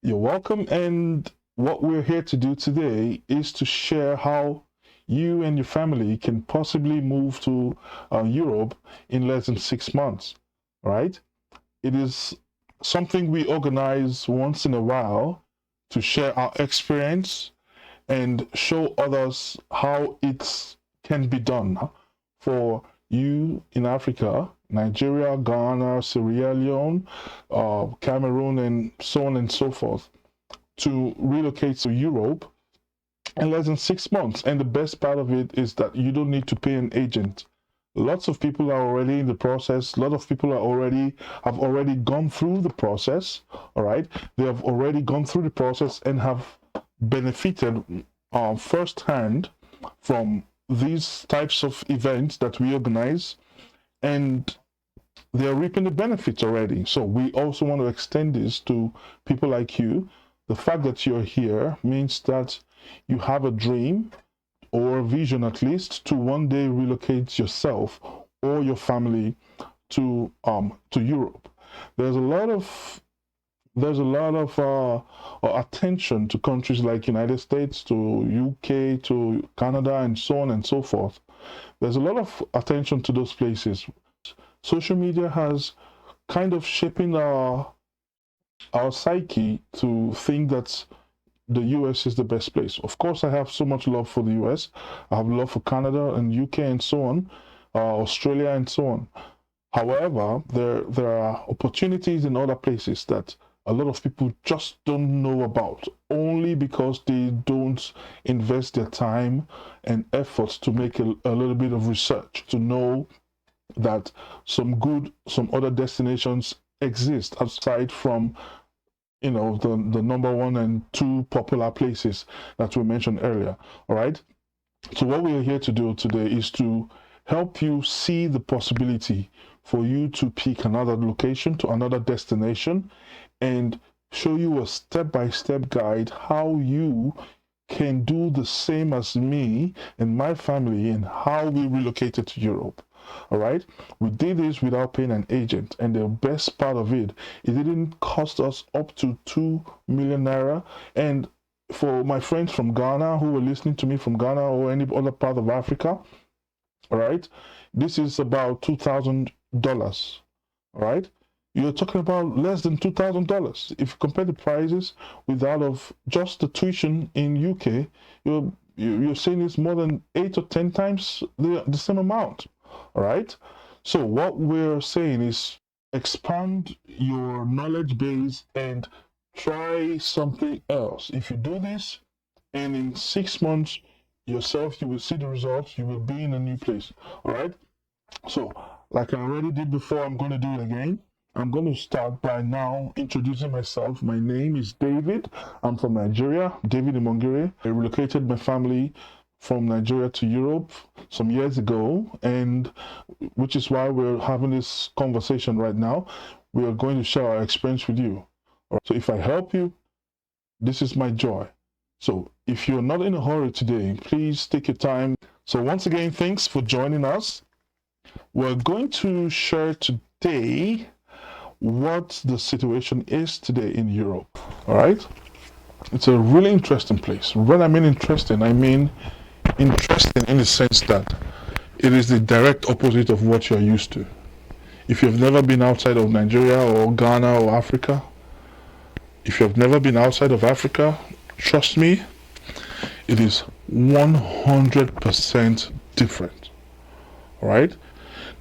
You're welcome, and what we're here to do today is to share how you and your family can possibly move to Europe in less than 6 months, right? It is something we organize once in a while to share our experience and show others how it can be done for you in Africa, Nigeria, Ghana, Sierra Leone, Cameroon, and so on and so forth, to relocate to Europe in less than 6 months. And the best part of it is that you don't need to pay an agent. Lots of people are already in the process. A lot of people have already gone through the process. All right, they have already gone through the process and have benefited firsthand from these types of events that we organize, and they're reaping the benefits already. So we also want to extend this to people like you. The fact that you're here means that you have a dream or a vision, at least, to one day relocate yourself or your family to Europe. There's a lot of attention to countries like United States, to UK, to Canada, and so on and so forth. There's a lot of attention to those places. Social media has kind of shaping our psyche to think that the US is the best place. Of course, I have so much love for the US. I have love for Canada and UK and so on, Australia and so on. However, there are opportunities in other places that a lot of people just don't know about, only because they don't invest their time and efforts to make a little bit of research to know that some other destinations exist aside from the number one and two popular places that we mentioned earlier. All right, so what we are here to do today is to help you see the possibility for you to pick another location, to another destination, and show you a step-by-step guide how you can do the same as me and my family and how we relocated to Europe. All right, we did this without paying an agent, and the best part of it didn't cost us up to 2 million naira. And for my friends from Ghana who were listening to me from Ghana or any other part of Africa, all right, this is about $2,000. All right, you're talking about less than $2,000. If you compare the prices with that of just the tuition in UK, you're saying it's more than 8 or 10 times the same amount. All right, so what we're saying is expand your knowledge base and try something else. If you do this, and in 6 months yourself, you will see the results, you will be in a new place. All right, so like I already did before, I'm going to do it again. I'm going to start by now introducing myself. My name is David. I'm from Nigeria, David Imongere. I relocated my family from Nigeria to Europe some years ago, and which is why we're having this conversation right now. We are going to share our experience with you. All right? So if I help you, this is my joy. So if you're not in a hurry today, please take your time. So once again, thanks for joining us. We're going to share today what the situation is today in Europe. All right, it's a really interesting place. When I mean interesting, I mean interesting in the sense that it is the direct opposite of what you're used to. If you've never been outside of Nigeria or Ghana or Africa, if you've never been outside of Africa, trust me, it is 100% different. All right,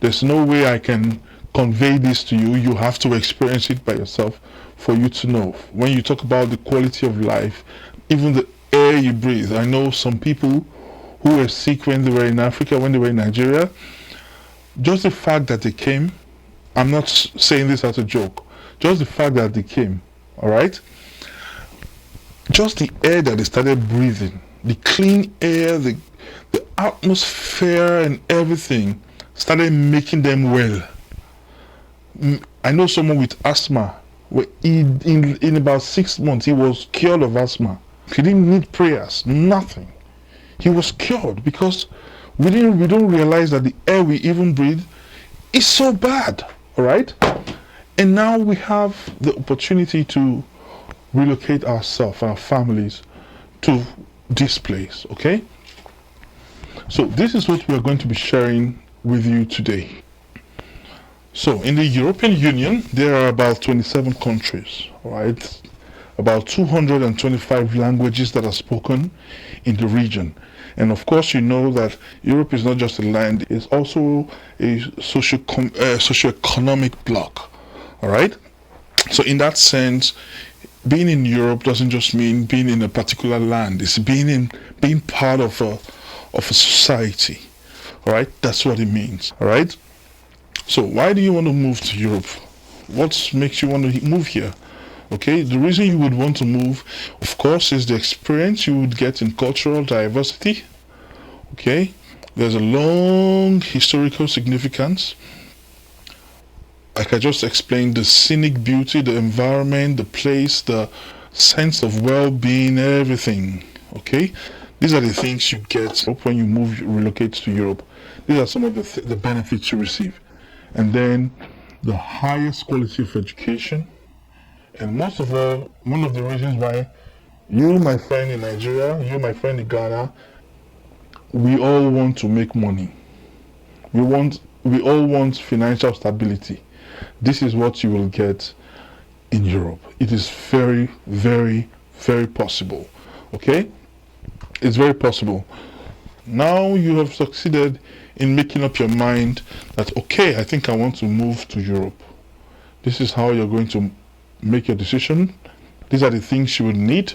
there's no way I can convey this to you. You have to experience it by yourself for you to know. When you talk about the quality of life, even the air you breathe, I know some people who were sick when they were in Africa, when they were in Nigeria. Just the fact that they came, I'm not saying this as a joke, just the fact that they came, all right, just the air that they started breathing, the clean air, the atmosphere and everything started making them well. I know someone with asthma, where in about 6 months he was cured of asthma. He didn't need prayers, nothing. He was cured because we don't realize that the air we even breathe is so bad. All right, and now we have the opportunity to relocate ourselves and our families to this place. Okay, so this is what we're going to be sharing with you today. So in the European Union, there are about 27 countries, right? About 225 languages that are spoken in the region. And of course, you know that Europe is not just a land, it's also a socio-economic bloc. All right? So in that sense, being in Europe doesn't just mean being in a particular land. It's being part of a society. All right? That's what it means. All right? So why do you want to move to Europe? What makes you want to move here? Okay, the reason you would want to move, of course, is the experience you would get in cultural diversity. Okay, there's a long historical significance. Like I just explained, the scenic beauty, the environment, the place, the sense of well-being, everything. Okay, these are the things you get when you relocate to Europe. These are some of the benefits you receive. And then the highest quality of education. And most of all, one of the reasons why you, my friend in Nigeria, you, my friend in Ghana, we all want to make money. We all want financial stability. This is what you will get in Europe. It is very, very, very possible. Okay? It's very possible. Now you have succeeded in making up your mind that, okay, I think I want to move to Europe. This is how you're going to make your decision. These are the things you would need.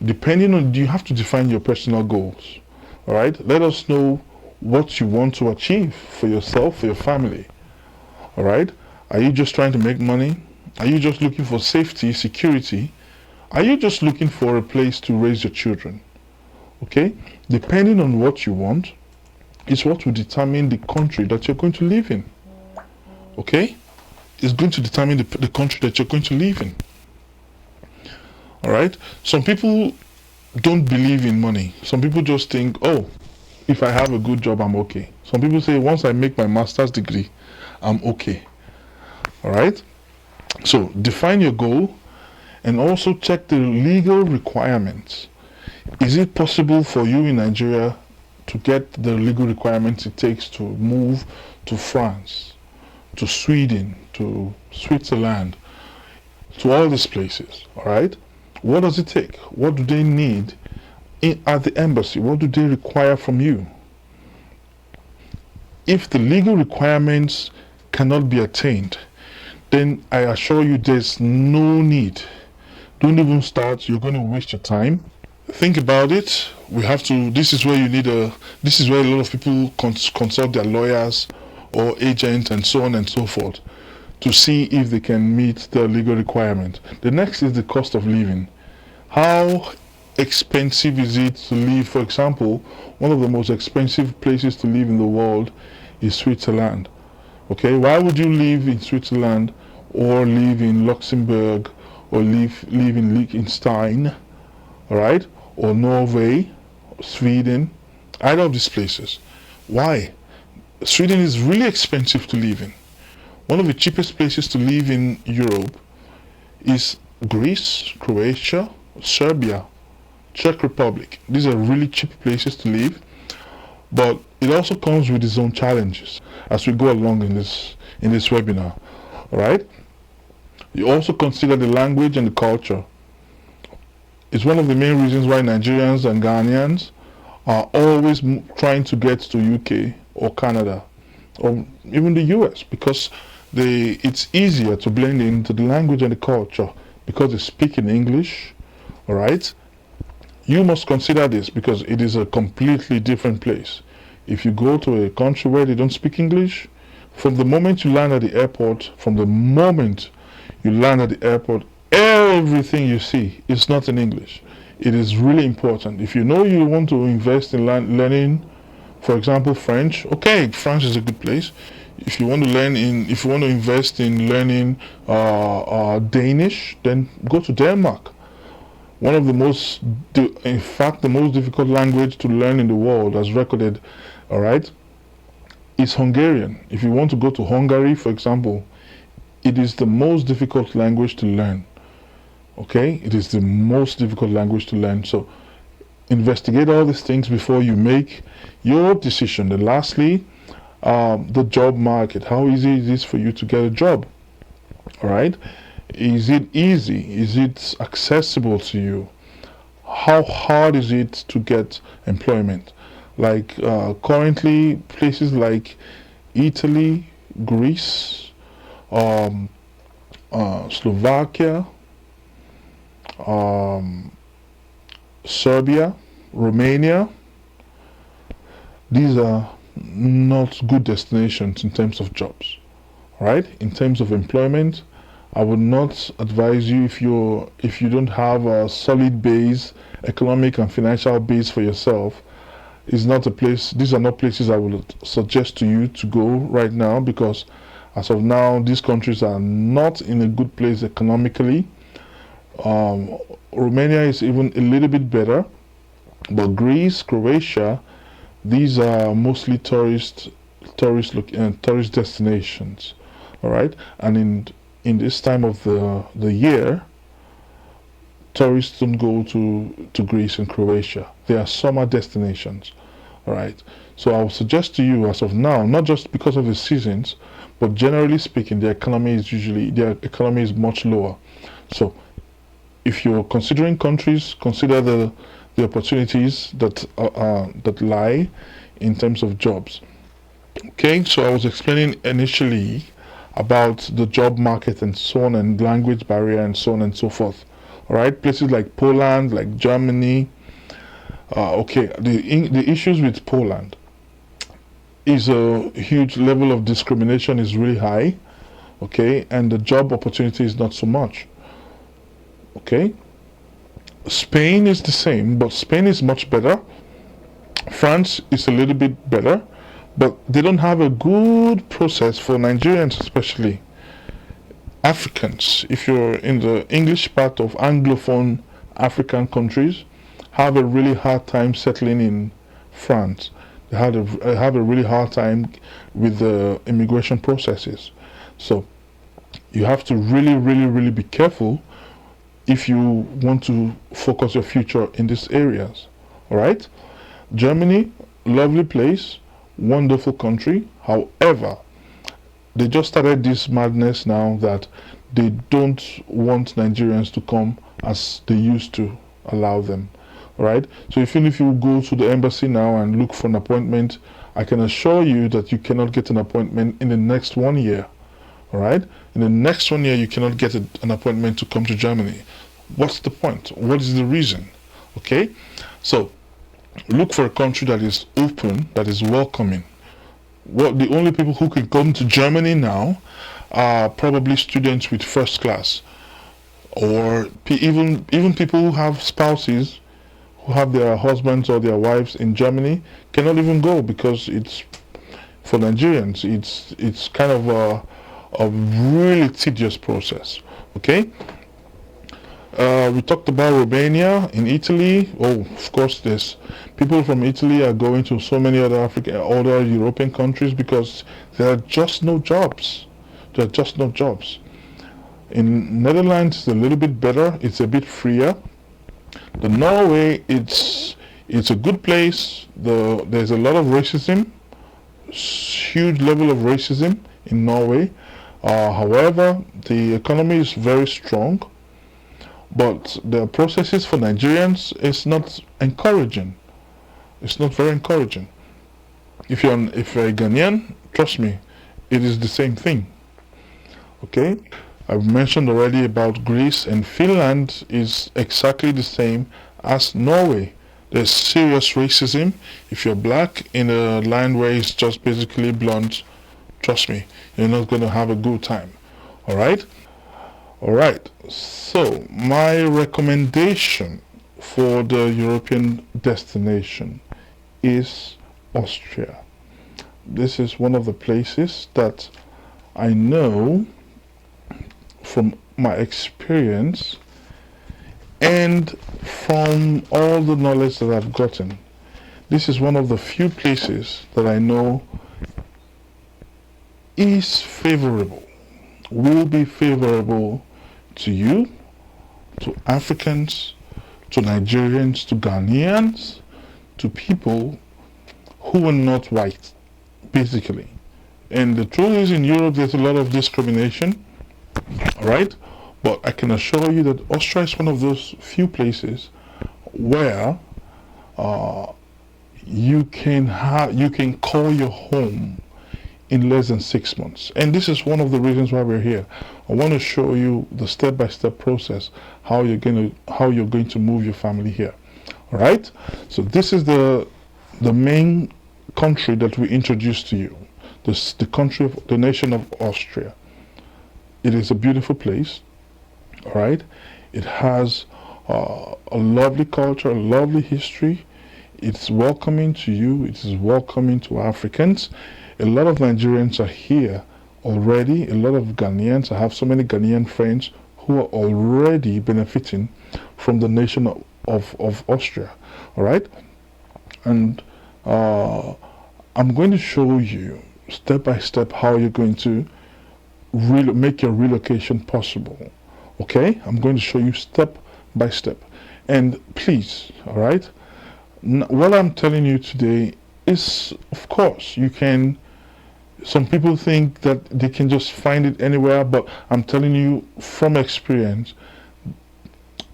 Depending on, you have to define your personal goals. All right? Let us know what you want to achieve for yourself, for your family. All right? Are you just trying to make money? Are you just looking for safety, security? Are you just looking for a place to raise your children? Okay? Depending on what you want, is what will determine the country that you're going to live in. Okay? It's going to determine the country that you're going to live in. Alright? Some people don't believe in money. Some people just think, oh, if I have a good job, I'm okay. Some people say, once I make my master's degree, I'm okay. Alright? So, define your goal and also check the legal requirements. Is it possible for you in Nigeria to get the legal requirements it takes to move to France, to Sweden, to Switzerland, to all these places? All right? What does it take? What do they need at the embassy? What do they require from you? If the legal requirements cannot be attained, then I assure you there's no need. Don't even start. You're going to waste your time. Think about it. This is where a lot of people consult their lawyers or agents and so on and so forth to see if they can meet the legal requirement. The next is the cost of living. How expensive is it to live? For example, one of the most expensive places to live in the world is Switzerland. Okay, why would you live in Switzerland or live in Luxembourg or live in Liechtenstein, all right, or Norway, Sweden, either of these places? Why? Sweden is really expensive to live in. One of the cheapest places to live in Europe is Greece, Croatia, Serbia, Czech Republic. These are really cheap places to live, but it also comes with its own challenges as we go along in this webinar. All right? You also consider the language and the culture. It's one of the main reasons why Nigerians and Ghanaians are always trying to get to UK or Canada or even the US, because it's easier to blend into the language and the culture because they speak in English. All right? You must consider this because it is a completely different place. If you go to a country where they don't speak English, from the moment you land at the airport, everything you see is not in English. It is really important. If you know you want to invest in learning, for example, French, okay, France is a good place. If you want to invest in learning Danish, then go to Denmark. One of the most difficult language to learn in the world, as recorded, all right, is Hungarian. If you want to go to Hungary, for example, it is the most difficult language to learn. Okay, it is the most difficult language to learn. So investigate all these things before you make your decision. And lastly, the job market. How easy is it for you to get a job? All right. Is it easy? Is it accessible to you? How hard is it to get employment? Like currently, places like Italy, Greece, um, Slovakia, um, Serbia, Romania, these are not good destinations in terms of jobs, right? In terms of employment, I would not advise you if you don't have a solid base, economic and financial base for yourself. Is not a place. These are not places I would suggest to you to go right now, because as of now, these countries are not in a good place economically. Um, Romania is even a little bit better, but Greece, Croatia, these are mostly tourist destinations. All right, and in this time of the year, tourists don't go to Greece and Croatia. They are summer destinations. All right. So I would suggest to you as of now, not just because of the seasons, but generally speaking, their economy is much lower. So if you're considering countries, consider the opportunities that lie in terms of jobs. Okay. So I was explaining initially about the job market and so on, and language barrier and so on and so forth. All right. Places like Poland, like Germany. Okay. The issues with Poland is a huge level of discrimination is really high, okay, and the job opportunity is not so much, okay. Spain is the same, but Spain is much better. France is a little bit better, but they don't have a good process for Nigerians, especially Africans. If you're in the English part of Anglophone African countries, have a really hard time settling in France. They have a really hard time with the immigration processes. So you have to really be careful if you want to focus your future in these areas. All right. Germany, lovely place, wonderful country. However, they just started this madness now that they don't want Nigerians to come as they used to allow them. Right? So even if you go to the embassy now and look for an appointment, I can assure you that you cannot get an appointment in the next 1 year. All right? In the next 1 year, you cannot get an appointment to come to Germany. What's the point? What is the reason? Okay? So look for a country that is open, that is welcoming. Well, the only people who can come to Germany now are probably students with first class, or even people who have spouses, who have their husbands or their wives in Germany, cannot even go, because it's for Nigerians. It's kind of a really tedious process. Okay. We talked about Romania. In Italy, oh, of course, there's people from Italy are going to so many other European countries because there are just no jobs. There are just no jobs. In Netherlands, it's a little bit better. It's a bit freer. The Norway, it's a good place. There's a lot of racism, huge level of racism in Norway. However, the economy is very strong, but the processes for Nigerians is not encouraging. It's not very encouraging. If you're a Ghanaian, trust me, it is the same thing. Okay, I've mentioned already about Greece, and Finland is exactly the same as Norway. There's serious racism. If you're black in a land where it's just basically blonde, trust me, you're not going to have a good time. All right. All right. So my recommendation for the European destination is Austria. This is one of the places that I know from my experience and from all the knowledge that I've gotten. This is one of the few places that I know is favorable, will be favorable to you to Africans, to Nigerians, to Ghanaians, to people who are not white, basically. And the truth is, in Europe, there's a lot of discrimination, all right? But I can assure you that Austria is one of those few places where you can call your home in less than 6 months. And this is one of the reasons why we're here. I want to show you the step-by-step process how you're going to move your family here. All right? So this is the main country that we introduced to you. The nation of Austria. It is a beautiful place. All right? It has a lovely culture, a lovely history. It's welcoming to you. It is welcoming to Africans. A lot of Nigerians are here already. A lot of Ghanaians. I have so many Ghanaian friends who are already benefiting from the nation of Austria. All right? And I'm going to show you step by step how you're going to make your relocation possible. Okay? I'm going to show you step by step. And please, all right? What I'm telling you today is, of course, some people think that they can just find it anywhere, but I'm telling you from experience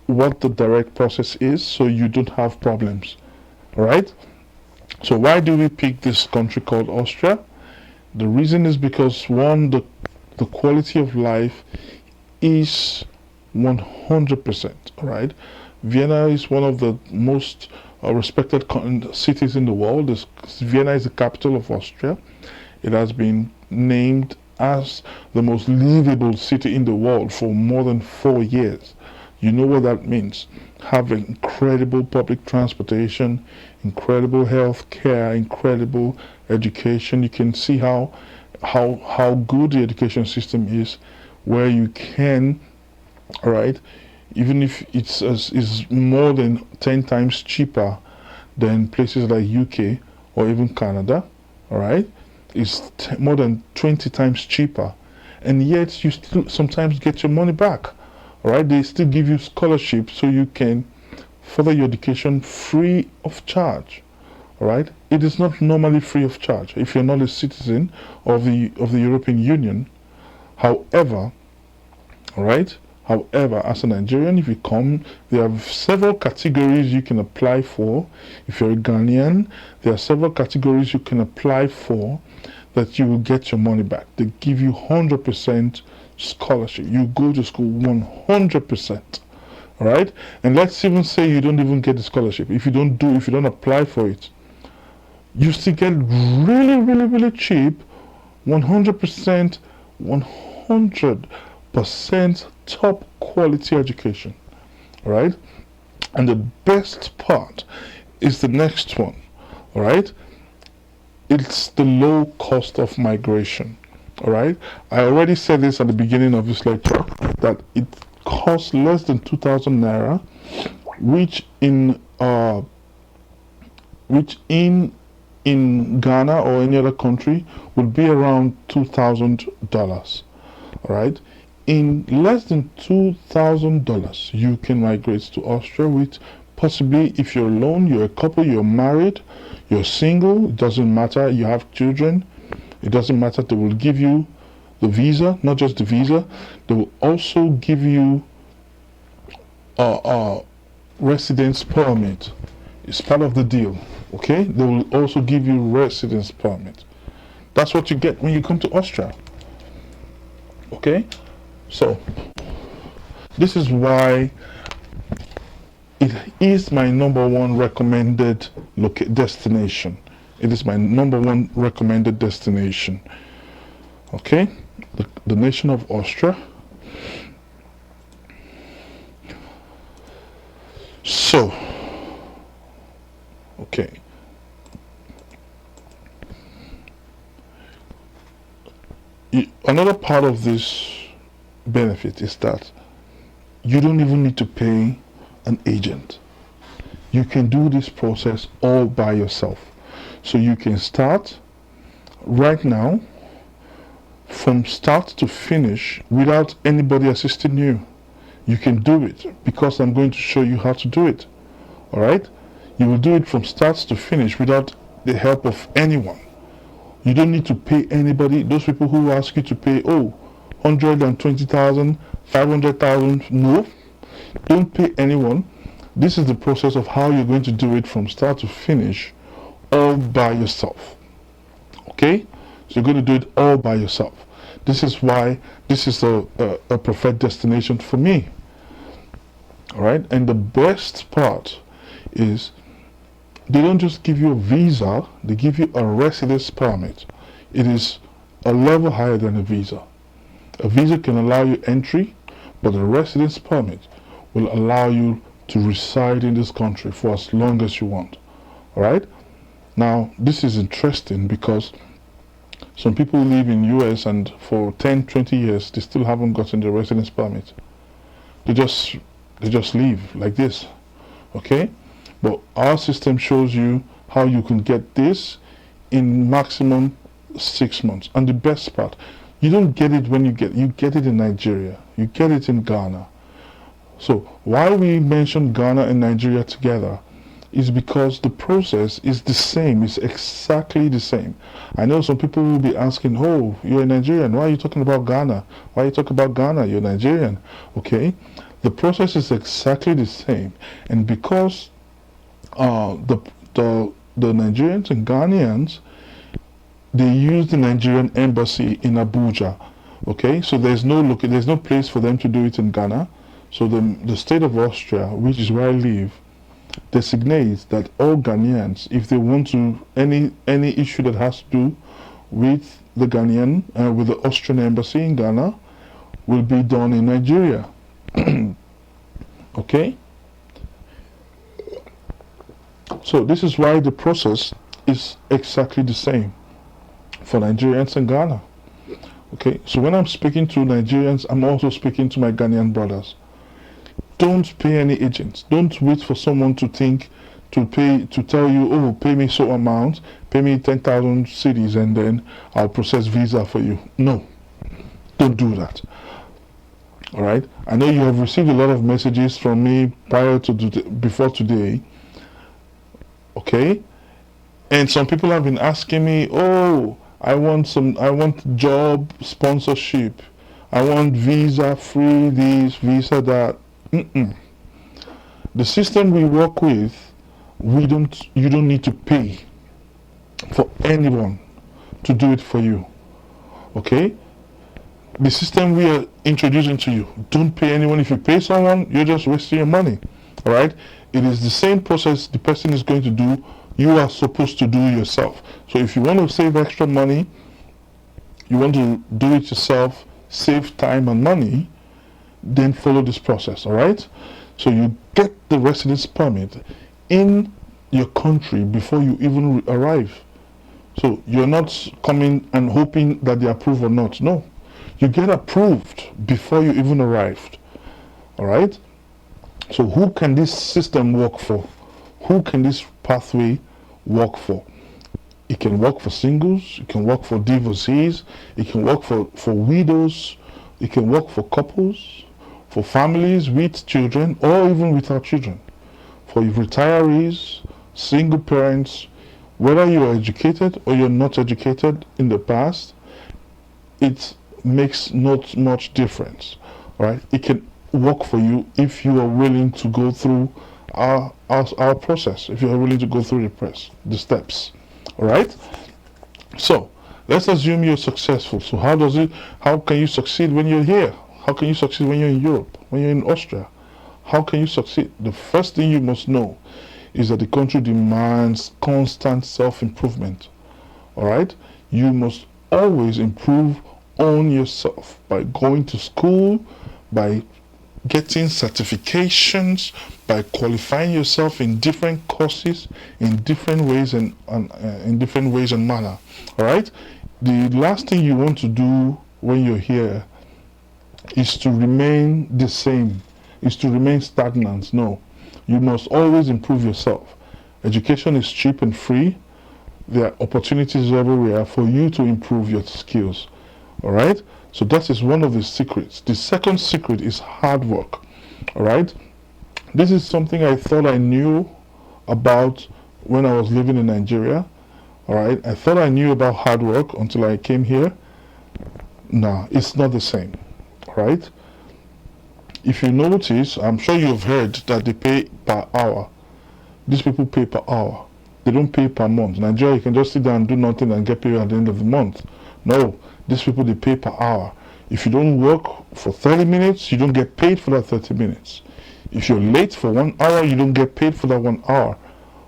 what the direct process is so you don't have problems. All right? So why do we pick this country called Austria? The reason is because, one, the quality of life is 100%. All right? Vienna is one of the most respected cities in the world. Vienna is the capital of Austria. It has been named as the most livable city in the world for more than 4 years. You know what that means. Have incredible public transportation, incredible health care, incredible education. You can see how good the education system is, where you can, all right, even if is more than 10 times cheaper than places like UK or even Canada, all right, it's more than 20 times cheaper, and yet you still sometimes get your money back. All right, they still give you scholarships so you can further your education free of charge. All right, it is not normally free of charge if you're not a citizen of the European Union. However, all right, as a Nigerian, if you come, there are several categories you can apply for. If you're a Ghanaian, there are several categories you can apply for that you will get your money back. They give you 100% scholarship. You go to school 100%. All right? And let's even say you don't even get the scholarship. If you don't apply for it, you still get really, really, really cheap 100%, 100% top quality education. All right? And the best part is the next one. All right? It's the low cost of migration. All right? I already said this at the beginning of this lecture, that it costs less than 2,000 naira, which in Ghana or any other country would be around $2,000. All right? In less than $2,000, you can migrate to Austria with, possibly, if you're alone, you're a couple, you're married, you're single, it doesn't matter, you have children, it doesn't matter. They will give you the visa, not just the visa, they will also give you a residence permit. It's part of the deal, okay? They will also give you residence permit. That's what you get when you come to Austria, okay? So, this is why it is my #1 recommended destination. It is my #1 recommended destination. Okay? The nation of Austria. So, okay. Another part of this benefit is that you don't even need to pay an agent. You can do this process all by yourself. So you can start right now from start to finish without anybody assisting you. You can do it because I'm going to show you how to do it. All right? You will do it from start to finish without the help of anyone. You don't need to pay anybody. Those people who ask you to pay, 120,000, 500,000, no. Don't pay anyone. This is the process of how you're going to do it from start to finish, all by yourself. Okay? So you're going to do it all by yourself. This is why this is a preferred destination for me. All right? And the best part is they don't just give you a visa, they give you a residence permit. It is a level higher than a visa. A visa can allow you entry, but a residence permit will allow you to reside in this country for as long as you want. All right? Now, this is interesting because some people live in US and for 10, 20 years, they still haven't gotten the residence permit. They just leave like this. Okay? But our system shows you how you can get this in maximum 6 months. And the best part, you don't get it when you get it in Nigeria. You get it in Ghana. So why we mention Ghana and Nigeria together is because the process is the same. It's exactly the same. I know some people will be asking, oh, you're a Nigerian. Why are you talking about Ghana? Why are you talking about Ghana? You're Nigerian. Okay? The process is exactly the same. And because the Nigerians and Ghanaians, they use the Nigerian embassy in Abuja. Okay? So there's no place for them to do it in Ghana. So the state of Austria, which is where I live, designates that all Ghanaians, if they want to, any issue that has to do with the Ghanaian, with the Austrian embassy in Ghana, will be done in Nigeria. Okay? So this is why the process is exactly the same for Nigerians in Ghana. Okay? So when I'm speaking to Nigerians, I'm also speaking to my Ghanaian brothers. Don't pay any agents. Don't wait for someone to tell you, oh, pay me so amount, pay me 10,000 cedis and then I'll process visa for you. No, don't do that. All right. I know you have received a lot of messages from me before today. Okay. And some people have been asking me, oh, I want job sponsorship. I want visa free this, visa that. The system we work with, you don't need to pay for anyone to do it for you. Okay? The system we are introducing to you, don't pay anyone. If you pay someone, you're just wasting your money. All right? It is the same process the person is going to do, you are supposed to do yourself. So if you want to save extra money, you want to do it yourself, save time and money, then follow this process. All right? So you get the residence permit in your country before you even arrive. So you're not coming and hoping that they approve or not. No, you get approved before you even arrived. All right? So who can this system work for? Who can this pathway work for? It can work for singles, it can work for divorcees, it can work for widows, it can work for couples, for families with children or even without children, for retirees, single parents, whether you are educated or you're not educated in the past, it makes not much difference. Right? It can work for you if you are willing to go through our process, if you are willing to go through the steps. All right? So let's assume you're successful. So how can you succeed when you're here? How can you succeed when you're in Europe, when you're in Austria? How can you succeed? The first thing you must know is that the country demands constant self-improvement. All right? You must always improve on yourself by going to school, by getting certifications, by qualifying yourself in different courses, in different ways and manner. All right? The last thing you want to do when you're here is to remain the same, is to remain stagnant. No, you must always improve yourself. Education is cheap and free. There are opportunities everywhere for you to improve your skills. All right? So that is one of the secrets. The second secret is hard work. All right. This is something I thought I knew about when I was living in Nigeria. All right. I thought I knew about hard work until I came here. No, it's not the same. All right. If you notice, I'm sure you've heard that they pay per hour. These people pay per hour. They don't pay per month. Nigeria, you can just sit down and do nothing and get paid at the end of the month. No, these people, they pay per hour. If you don't work for 30 minutes, you don't get paid for that 30 minutes. If you're late for 1 hour, you don't get paid for that 1 hour.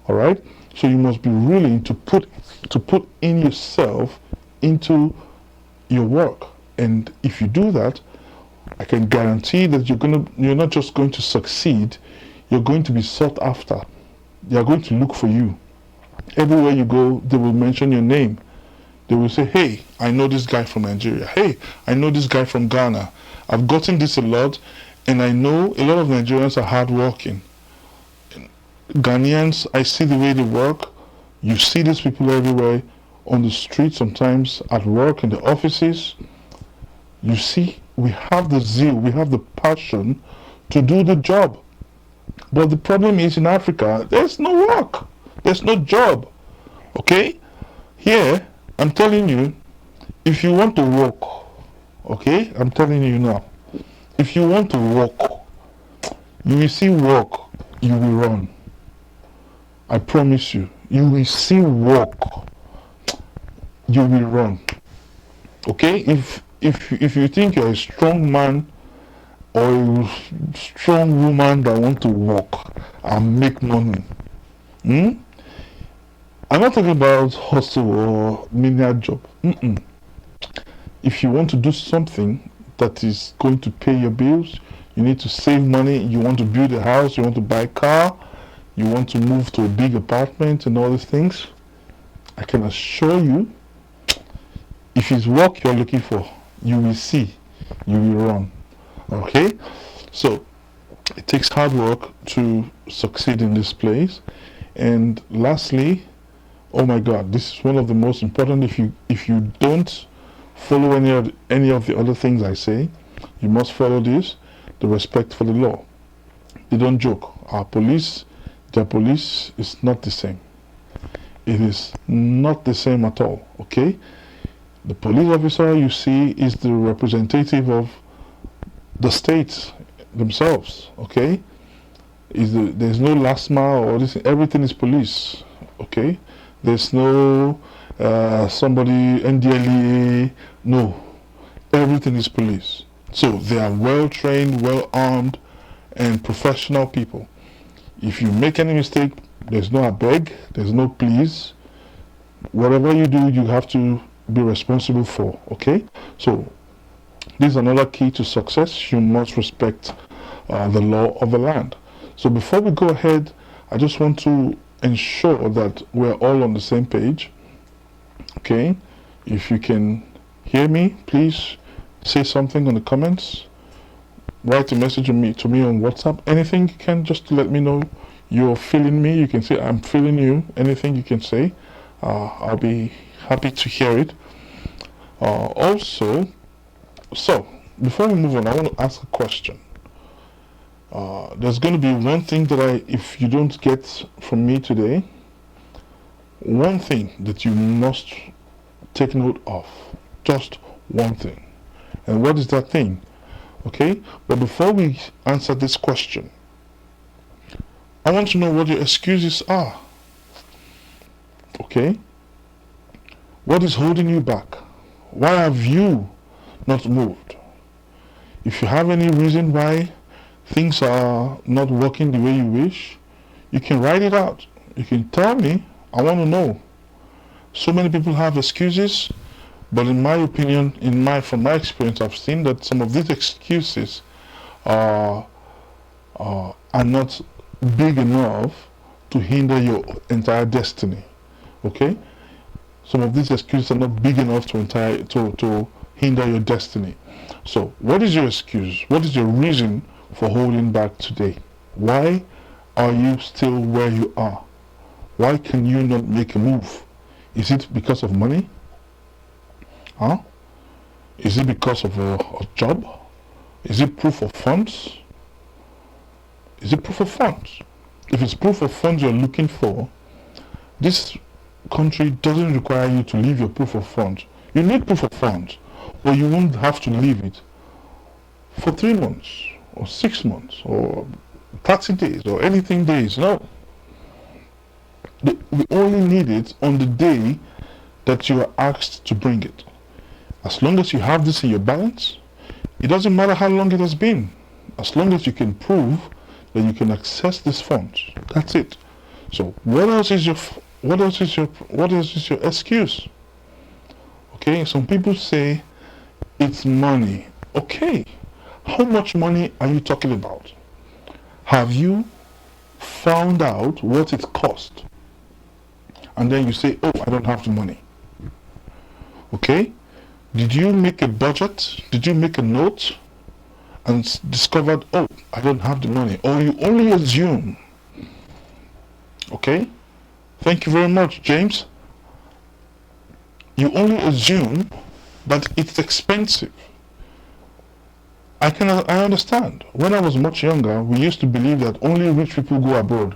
All right? So you must be willing to put in yourself into your work. And if you do that, I can guarantee that you're not just going to succeed, you're going to be sought after. They are going to look for you. Everywhere you go, they will mention your name. They will say, hey, I know this guy from Nigeria. Hey, I know this guy from Ghana. I've gotten this a lot, and I know a lot of Nigerians are hardworking. Ghanaians, I see the way they work. You see these people everywhere, on the street, sometimes at work, in the offices. You see, we have the zeal, we have the passion to do the job. But the problem is in Africa, there's no work. There's no job. Okay? Here, I'm telling you, if you want to work, okay? I'm telling you now, if you want to work, you will see work, you will run. I promise you, you will see work, you will run. Okay? If you think you're a strong man or a strong woman that want to work and make money, I'm not talking about hustle or menial job. If you want to do something that is going to pay your bills, you need to save money, you want to build a house, you want to buy a car, you want to move to a big apartment and all these things, I can assure you, if it's work you're looking for, you will see, you will run. Okay? So, it takes hard work to succeed in this place. And lastly, oh my God, this is one of the most important. If you don't follow any of the other things I say, you must follow this: the respect for the law. They don't joke. Our police, their police is not the same. It is not the same at all. Okay, the police officer you see is the representative of the states themselves. Okay, there's no last mile or this. Everything is police. Okay. There's no somebody NDLEA, no. Everything is police. So they are well trained, well armed, and professional people. If you make any mistake, there's no beg, there's no please. Whatever you do, you have to be responsible for. Okay? So this is another key to success. You must respect the law of the land. So before we go ahead, I just want to ensure that we're all on the same page. Okay, if you can hear me, please say something in the comments. Write a message to me on WhatsApp. Anything you can, just to let me know you're feeling me. You can say I'm feeling you. Anything you can say, I'll be happy to hear it. Also, so before we move on, I want to ask a question. There's going to be one thing that if you don't get from me today, one thing that you must take note of, just one thing. And what is that thing? Okay, but before we answer this question, I want to know what your excuses are. Okay, what is holding you back? Why have you not moved? If you have any reason why things are not working the way you wish, you can write it out. You can tell me. I want to know. So many people have excuses, but in my opinion, from my experience, I've seen that some of these excuses are not big enough to hinder your entire destiny. Okay? Some of these excuses are not big enough to hinder your destiny. So, what is your excuse? What is your reason for holding back today? Why are you still where you are? Why can you not make a move? Is it because of money? Huh? Is it because of a job? Is it proof of funds? Is it proof of funds? If it's proof of funds you're looking for, this country doesn't require you to leave your proof of funds. You need proof of funds, but you won't have to leave it for 3 months or 6 months or 30 days or anything days. No. We only need it on the day that you are asked to bring it. As long as you have this in your balance, it doesn't matter how long it has been. As long as you can prove that you can access these funds, that's it. So what else is your excuse? Okay, some people say it's money. Okay, how much money are you talking about? Have you found out what it cost? And then you say, oh, I don't have the money. Okay, did you make a budget? Did you make a note and discovered, oh, I don't have the money? Or you only assume? Okay, thank you very much, James. You only assume that it's expensive. I understand. When I was much younger, we used to believe that only rich people go abroad.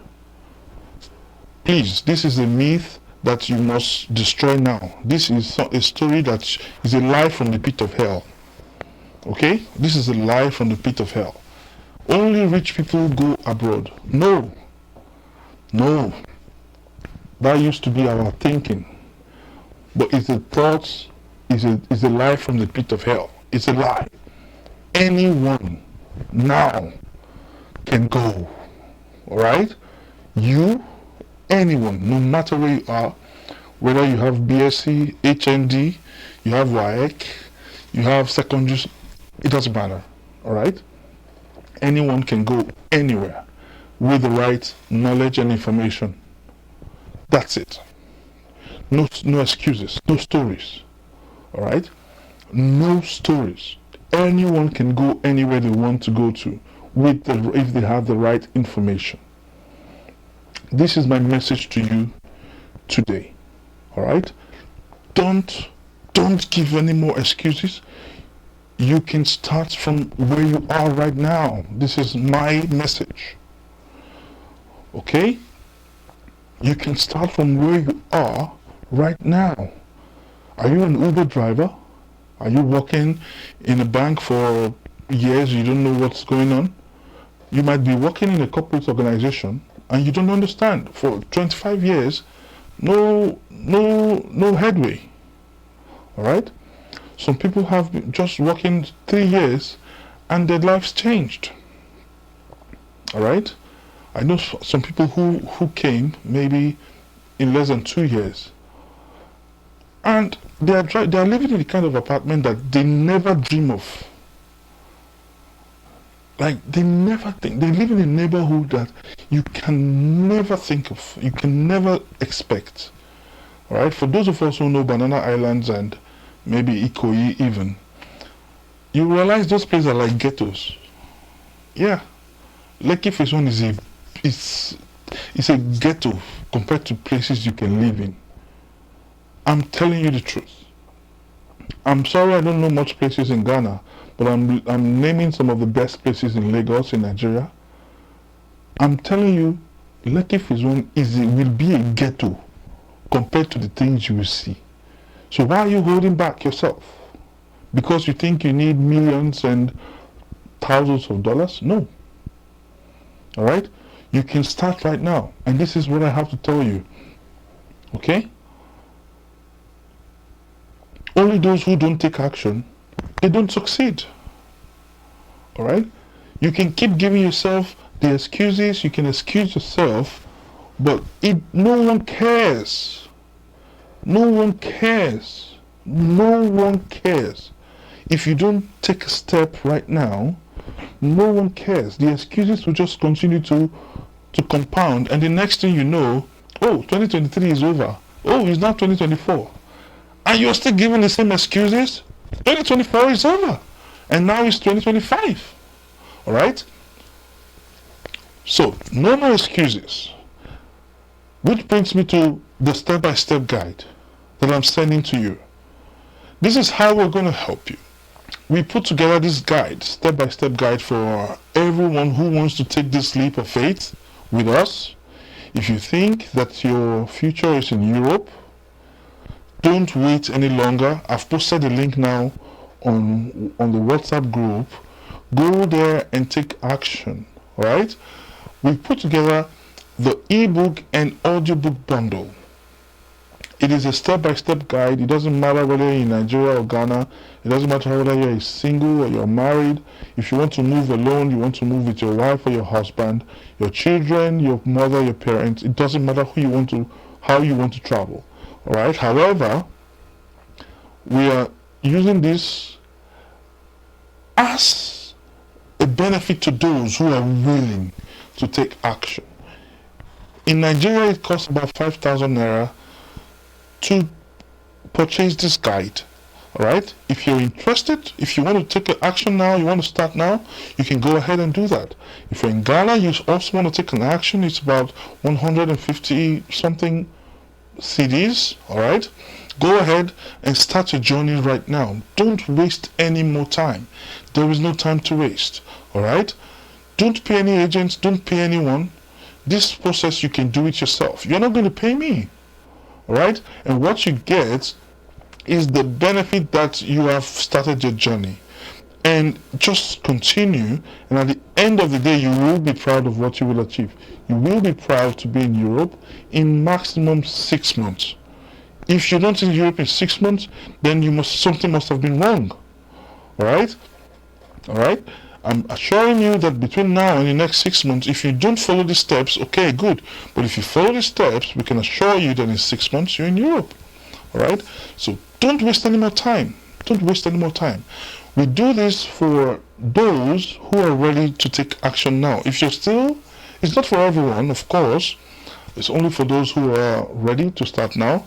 Please, this is a myth that you must destroy now. This is a story that is a lie from the pit of hell. Okay? This is a lie from the pit of hell. Only rich people go abroad. No. No. That used to be our thinking. But it's a thought, it's a lie from the pit of hell. It's a lie. Anyone now can go. Alright? You, anyone, no matter where you are, whether you have BSc, HND, you have WAEC, you have secondary, it doesn't matter. Alright? Anyone can go anywhere with the right knowledge and information. That's it. No excuses, no stories. Alright? No stories. Anyone can go anywhere they want to go to if they have the right information. This is my message to you today. Alright? Don't give any more excuses. You can start from where you are right now. This is my message. Okay? You can start from where you are right now. Are you an Uber driver? Are you working in a bank for years, you don't know what's going on? You might be working in a corporate organization and you don't understand. For 25 years, no headway. Alright? Some people have been just working 3 years and their lives changed. Alright? I know some people who came maybe in less than 2 years. And they are living in the kind of apartment that they never dream of. Like, they never think. They live in a neighborhood that you can never think of. You can never expect. Alright? For those of us who know Banana Islands and maybe Ikoyi even, you realize those places are like ghettos. Yeah. Lekki Phase 1 is a ghetto compared to places you can live in. I'm telling you the truth. I'm sorry I don't know much places in Ghana, but I'm naming some of the best places in Lagos, in Nigeria. I'm telling you, Lekki Phase 1 will be a ghetto compared to the things you will see. So why are you holding back yourself? Because you think you need millions and thousands of dollars? No. Alright? You can start right now. And this is what I have to tell you. Okay? Only those who don't take action, they don't succeed. Alright? You can keep giving yourself the excuses, you can excuse yourself, but no one cares. No one cares. No one cares. If you don't take a step right now, no one cares. The excuses will just continue to compound, and the next thing you know, oh, 2023 is over. Oh, it's now 2024. And you're still giving the same excuses? 2024 is over. And now it's 2025. Alright? So, no more excuses. Which brings me to the step-by-step guide that I'm sending to you. This is how we're going to help you. we put together this guide, step-by-step guide for everyone who wants to take this leap of faith with us. If you think that your future is in Europe, don't wait any longer. I've posted the link now on the WhatsApp group. Go there and take action. Alright? We put together the ebook and audiobook bundle. It is a step-by-step guide. It doesn't matter whether you're in Nigeria or Ghana. It doesn't matter whether you're single or you're married. If you want to move alone, you want to move with your wife or your husband, your children, your mother, your parents. It doesn't matter how you want to travel. Alright? However, we are using this as a benefit to those who are willing to take action. In Nigeria, it costs about 5,000 naira to purchase this guide. Alright, if you're interested, if you want to take action now, you want to start now, you can go ahead and do that. If you're in Ghana, you also want to take an action, it's about 150 something CDs. Alright, go ahead and start your journey right now. Don't waste any more time. There is no time to waste. Alright, don't pay any agents, don't pay anyone. This process, you can do it yourself. You're not going to pay me. Alright, and what you get is the benefit that you have started your journey, and just continue, and at the end of the day you will be proud of what you will achieve. You will be proud to be in Europe in maximum 6 months. If you're not in Europe in 6 months, then something must have been wrong. Alright, I'm assuring you that between now and the next 6 months, if you don't follow the steps, okay, good. But if you follow the steps, we can assure you that in 6 months you're in Europe. Alright? So don't waste any more time. Don't waste any more time. We do this for those who are ready to take action now. If you're still, it's not for everyone, of course. It's only for those who are ready to start now.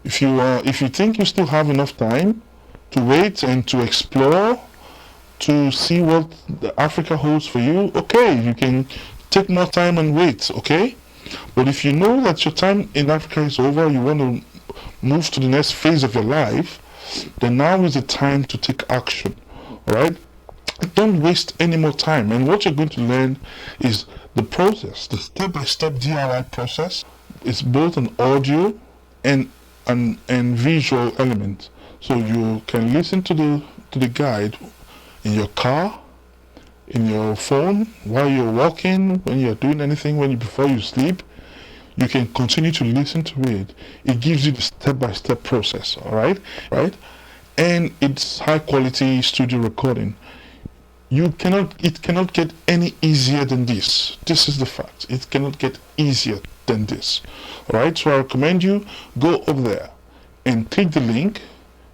If you think you still have enough time to wait and to explore, to see what Africa holds for you, okay, you can take more time and wait, okay? But if you know that your time in Africa is over, you want to move to the next phase of your life, then now is the time to take action. Alright? Don't waste any more time. And what you're going to learn is the process, the step-by-step DIY process. It's both an audio and visual element. So you can listen to the guide in your car, in your phone, while you're walking, when you're doing anything, before you sleep. You can continue to listen to it. It gives you the step-by-step process, alright? Right? And it's high-quality studio recording. It cannot get any easier than this. This is the fact. It cannot get easier than this. Alright? So I recommend you go up there and click the link,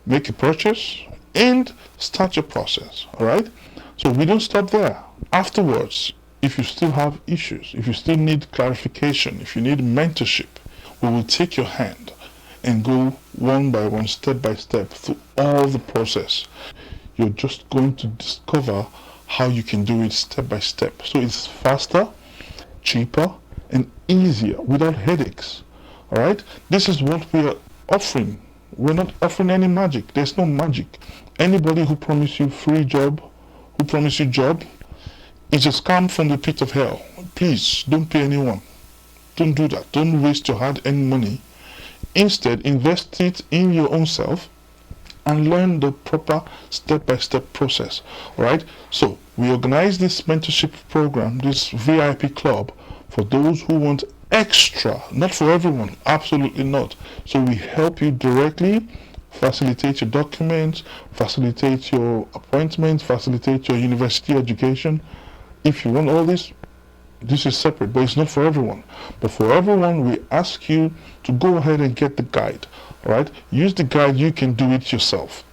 make a purchase, and start your process. Alright? So we don't stop there. Afterwards, if you still have issues, if you still need clarification, if you need mentorship, we will take your hand and go one by one, step by step through all the process. You're just going to discover how you can do it step by step. So it's faster, cheaper, and easier without headaches. Alright? This is what we are offering. We're not offering any magic. There's no magic. Anybody who promises you free job, who promises you job, it's a scam from the pit of hell. Please, don't pay anyone. Don't do that. Don't waste your hard-earned money. Instead, invest it in your own self and learn the proper step-by-step process. Alright? So, we organize this mentorship program, this VIP club, for those who want extra. Not for everyone. Absolutely not. So, we help you directly, facilitate your documents, facilitate your appointments, facilitate your university education. If you want all this is separate, but it's not for everyone. But for everyone, we ask you to go ahead and get the guide. Alright? Use the guide, you can do it yourself.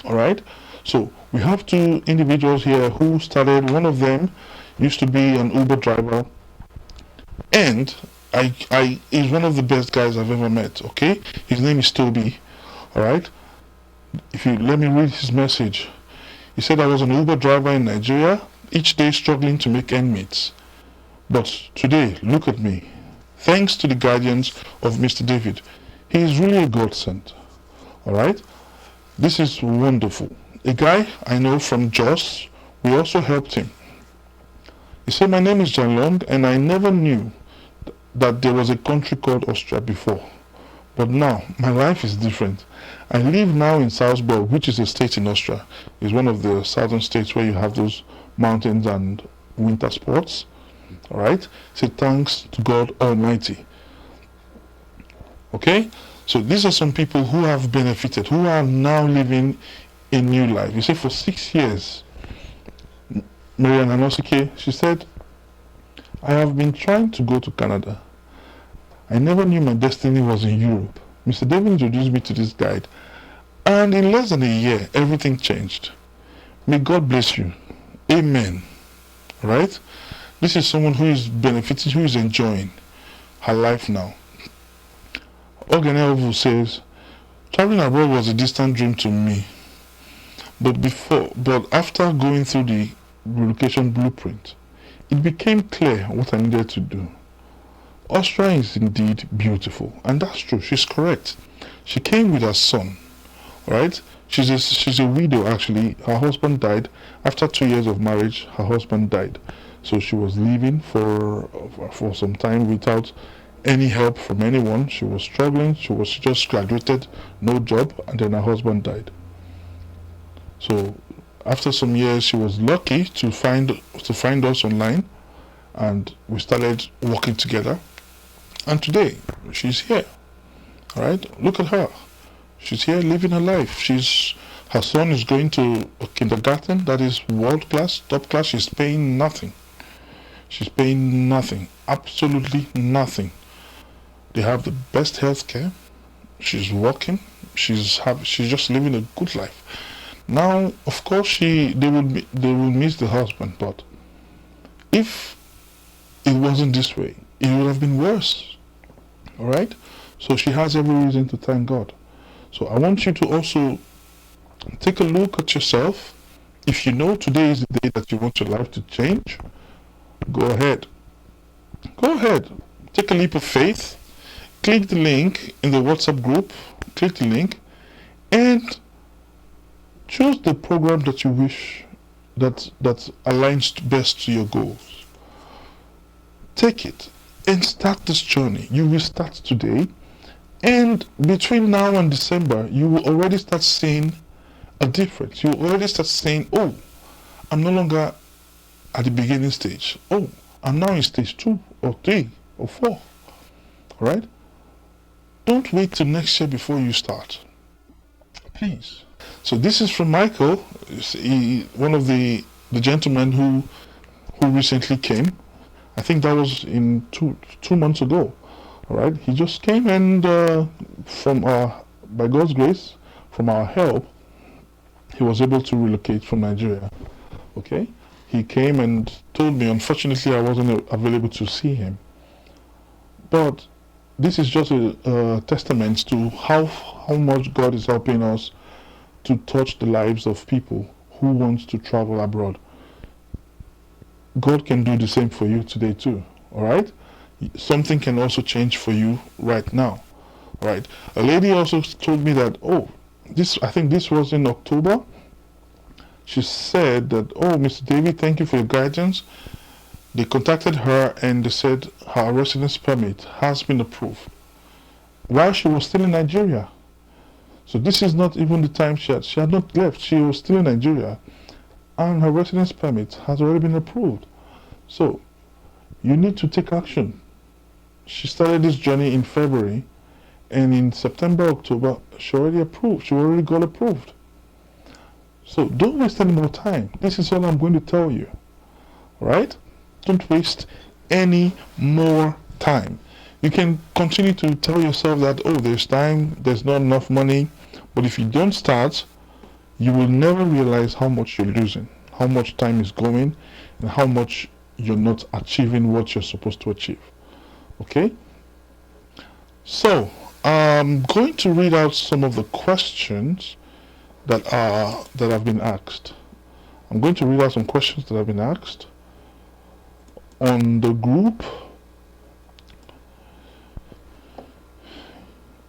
Alright? So we have two individuals here who started. One of them used to be an Uber driver, and he's one of the best guys I've ever met. Okay? His name is Toby. Alright? If you let me read his message. He said, I was an Uber driver in Nigeria, each day struggling to make ends meet. But today, look at me. Thanks to the guidance of Mr. David. He is really a godsend. Alright? This is wonderful. A guy I know from Jos, we also helped him. He said, my name is John Long, and I never knew that there was a country called Austria before. But now, my life is different. I live now in Salzburg, which is a state in Austria. It's one of the southern states where you have those mountains and winter sports. Alright? Say thanks to God Almighty. Okay? So these are some people who have benefited, who are now living a new life. You see, for 6 years, Mariana Nosike, she said, I have been trying to go to Canada. I never knew my destiny was in Europe. Mr. David introduced me to this guide, and in less than a year, everything changed. May God bless you. Amen. Right? This is someone who is benefiting, who is enjoying her life now. Ogeneovu says, traveling abroad was a distant dream to me. But after going through the relocation blueprint, it became clear what I needed to do. Austria is indeed beautiful, and that's true. She's correct. She came with her son, right? She's a widow actually. Her husband died after 2 years of marriage. Her husband died, so she was living for some time without any help from anyone. She was struggling. She just graduated, no job, and then her husband died. So after some years, she was lucky to find us online, and we started working together. And today, she's here. All right, look at her. She's here living her life. Her son is going to a kindergarten that is world class, top class. She's paying nothing. She's paying nothing, absolutely nothing. They have the best health care. She's working. She's just living a good life. Now, of course, they will miss the husband, but if it wasn't this way, it would have been worse. All right? So she has every reason to thank God. So I want you to also take a look at yourself. If you know today is the day that you want your life to change, go ahead. Go ahead. Take a leap of faith. Click the link in the WhatsApp group. Click the link and choose the program that you wish that aligns best to your goals. Take it and start this journey. You will start today, and between now and December, you will already start seeing a difference. You will already start saying, oh, I'm no longer at the beginning stage. Oh, I'm now in stage 2 or 3 or 4. All right? Don't wait till next year before you start. Please. So this is from Michael, one of the gentlemen who recently came. I think that was in two months ago. All right, he just came, and by God's grace, from our help, he was able to relocate from Nigeria. Okay, he came and told me, unfortunately, I wasn't available to see him. But this is just a testament to how much God is helping us to touch the lives of people who want to travel abroad. God can do the same for you today too. All right, something can also change for you right now. All right, a lady also told me that, I think this was in October. She said that, Mr. David, thank you for your guidance. They contacted her and they said her residence permit has been approved while she was still in Nigeria. So this is not even the time she had not left. She was still in Nigeria, and her residence permit has already been approved. So you need to take action. She started this journey in February, and in September, October, she already got approved. So don't waste any more time. This is all I'm going to tell you. All right? Don't waste any more time. You can continue to tell yourself that, there's time, there's not enough money. But if you don't start, you will never realize how much you're losing, how much time is going, and how much you're not achieving what you're supposed to achieve. Okay? So, I'm going to read out some of the questions that have been asked. I'm going to read out some questions that have been asked on the group.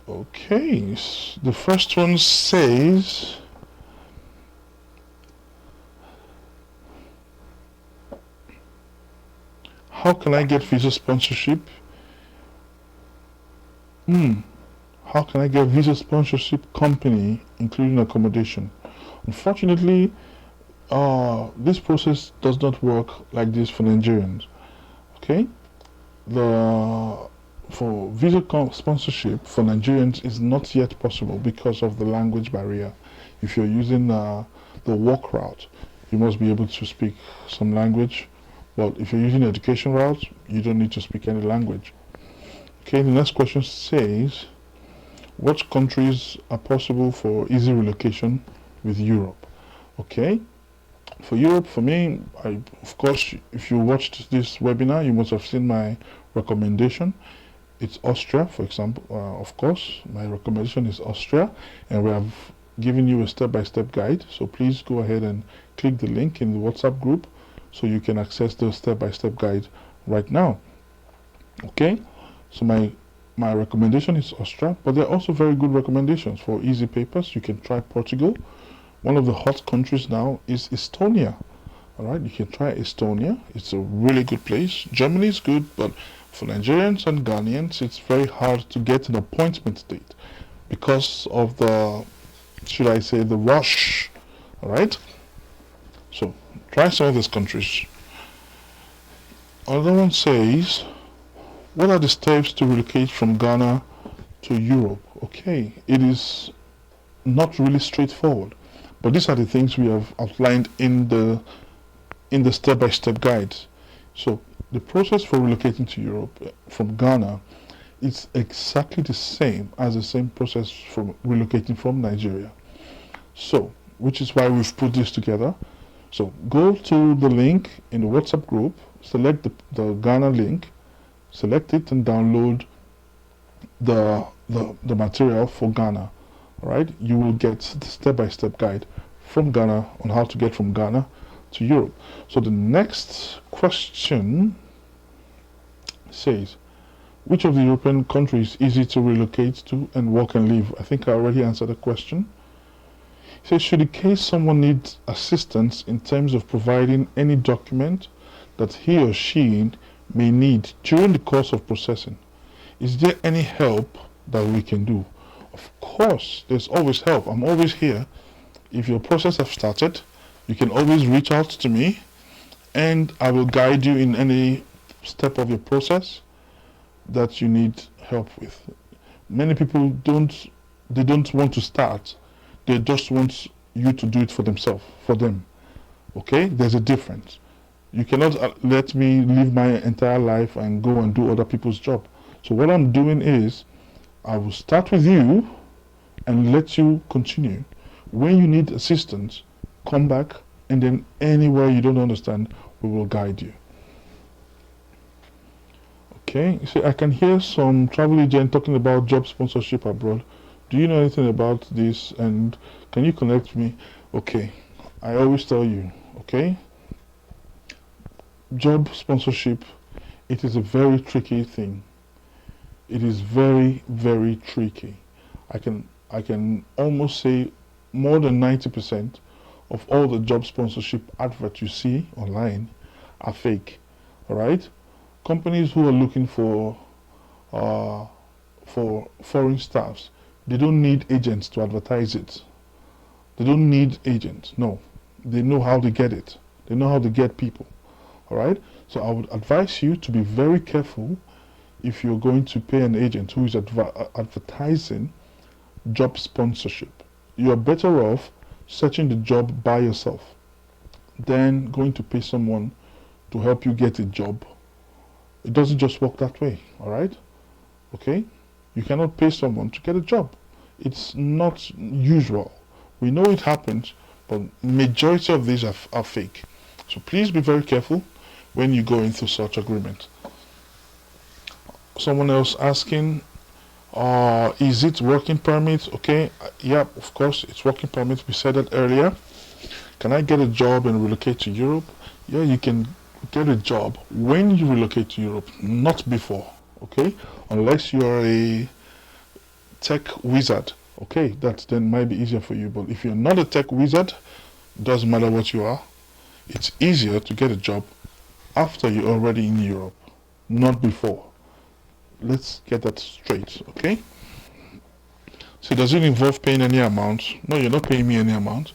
Okay, the first one says, can I get visa sponsorship? How can I get visa sponsorship company, including accommodation? Unfortunately, this process does not work like this for Nigerians. Okay, the for visa sponsorship for Nigerians is not yet possible because of the language barrier. If you're using the work route, you must be able to speak some language. But if you're using the education route, you don't need to speak any language. Okay, the next question says, what countries are possible for easy relocation with Europe? Okay, for Europe, for me, of course, if you watched this webinar, you must have seen my recommendation. It's Austria, for example. Of course, my recommendation is Austria, and we have given you a step-by-step guide. So please go ahead and click the link in the WhatsApp group so you can access the step-by-step guide right now. Okay, so my recommendation is Austria, but there are also very good recommendations for easy papers. You can try Portugal. One of the hot countries now is Estonia. All right, you can try Estonia. It's a really good place. Germany is good, but for Nigerians and Ghanaians, it's very hard to get an appointment date because of the, should I say, the rush. All right, so try some of these countries. Another one says, what are the steps to relocate from Ghana to Europe? Okay, it is not really straightforward, but these are the things we have outlined in the step-by-step guides. So the process for relocating to Europe from Ghana is exactly the same as the same process for relocating from Nigeria. So, which is why we've put this together. So go to the link in the WhatsApp group, select the Ghana link, select it and download the material for Ghana. All right, you will get the step-by-step guide from Ghana on how to get from Ghana to Europe. So the next question says, which of the European countries is easy to relocate to and work and live? I think I already answered the question. It says, should in case someone needs assistance in terms of providing any document that he or she may need during the course of processing, is there any help that we can do? Of course, there's always help. I'm always here. If your process has started, you can always reach out to me and I will guide you in any step of your process that you need help with. Many people don't want to start. They just want you to do it for themselves, for them. Okay? There's a difference. You cannot let me live my entire life and go and do other people's job. So what I'm doing is, I will start with you and let you continue. When you need assistance, come back, and then anywhere you don't understand, we will guide you. Okay, so I can hear some travel agent talking about job sponsorship abroad. Do you know anything about this, and can you connect me? Okay, I always tell you, okay, job sponsorship, it is a very tricky thing. It is very, very tricky. I can almost say more than 90% of all the job sponsorship adverts you see online are fake. All right, companies who are looking for foreign staffs, they don't need agents to advertise it. They don't need agents. No, they know how to get it. They know how to get people. All right, so I would advise you to be very careful if you're going to pay an agent who is advertising job sponsorship. You're better off searching the job by yourself than going to pay someone to help you get a job. It doesn't just work that way, all right? Okay? You cannot pay someone to get a job. It's not usual. We know it happens, but majority of these are fake. So please be very careful when you go into such agreement. Someone else asking, is it working permit? Okay, yeah, of course, it's working permit. We said that earlier. Can I get a job and relocate to Europe? Yeah, you can get a job when you relocate to Europe, not before, okay? Unless you're a tech wizard, okay, that then might be easier for you. But if you're not a tech wizard, doesn't matter what you are, it's easier to get a job after you're already in Europe, not before. Let's get that straight, okay? So does it involve paying any amount? No, you're not paying me any amount.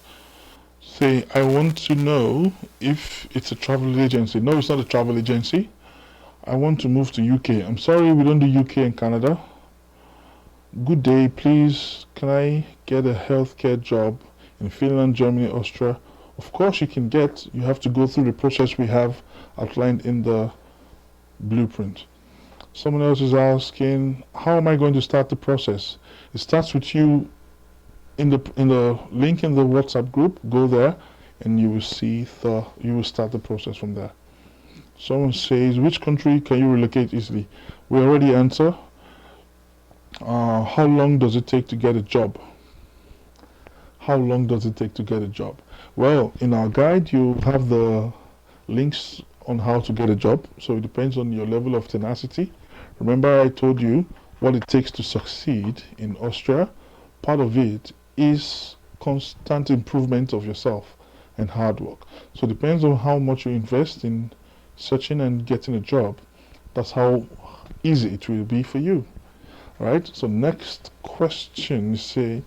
Say, I want to know if it's a travel agency. No, it's not a travel agency. I want to move to UK. I'm sorry, we don't do UK and Canada. Good day, please. Can I get a healthcare job in Finland, Germany, Austria? Of course you can get. You have to go through the process we have outlined in the blueprint. Someone else is asking, how am I going to start the process? It starts with you in the link in the WhatsApp group. Go there and you will start the process from there. Someone says, which country can you relocate easily? We already answer. How long does it take to get a job? How long does it take to get a job? Well, in our guide, you have the links on how to get a job. So it depends on your level of tenacity. Remember, I told you what it takes to succeed in Austria. Part of it is constant improvement of yourself and hard work. So it depends on how much you invest in searching and getting a job. That's how easy it will be for you. Right? So next question, say,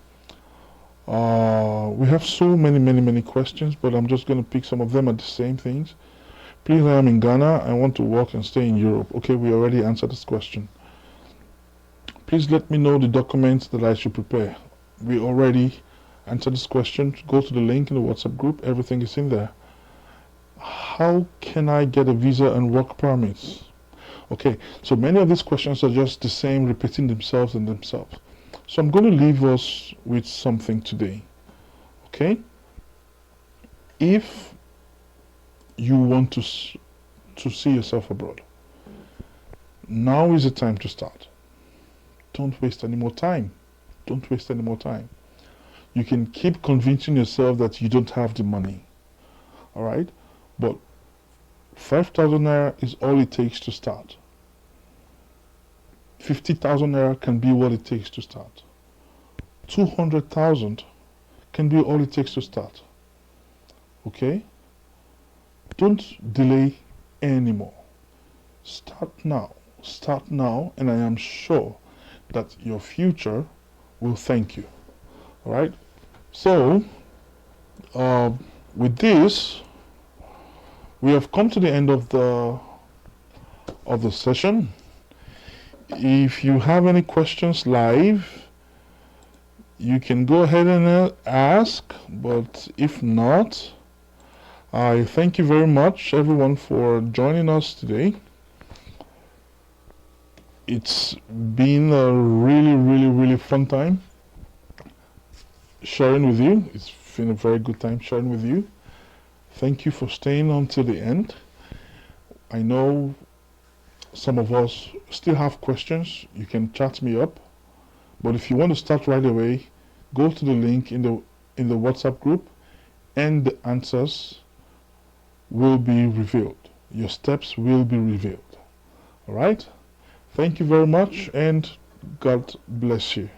we have so many questions, but I'm just going to pick some of them at the same things. Please, I am in Ghana. I want to work and stay in Europe. Okay, we already answered this question. Please let me know the documents that I should prepare. We already answered this question. Go to the link in the WhatsApp group. Everything is in there. How can I get a visa and work permits? Okay, so many of these questions are just the same, repeating themselves and themselves. So I'm going to leave us with something today. Okay? If you want to see yourself abroad, now is the time to start. Don't waste any more time. Don't waste any more time. You can keep convincing yourself that you don't have the money. All right? But 5,000 naira is all it takes to start. 50,000 naira can be what it takes to start. 200,000 can be all it takes to start. Okay? Don't delay anymore. Start now. Start now, and I am sure that your future will thank you. All right? So, with this, we have come to the end of the session. If you have any questions live, you can go ahead and ask, but if not, I thank you very much, everyone, for joining us today. It's been a really fun time sharing with you. It's been a very good time sharing with you. Thank you for staying on till the end. I know some of us still have questions. You can chat me up. But if you want to start right away, go to the link in the WhatsApp group and the answers will be revealed. Your steps will be revealed. All right? Thank you very much and God bless you.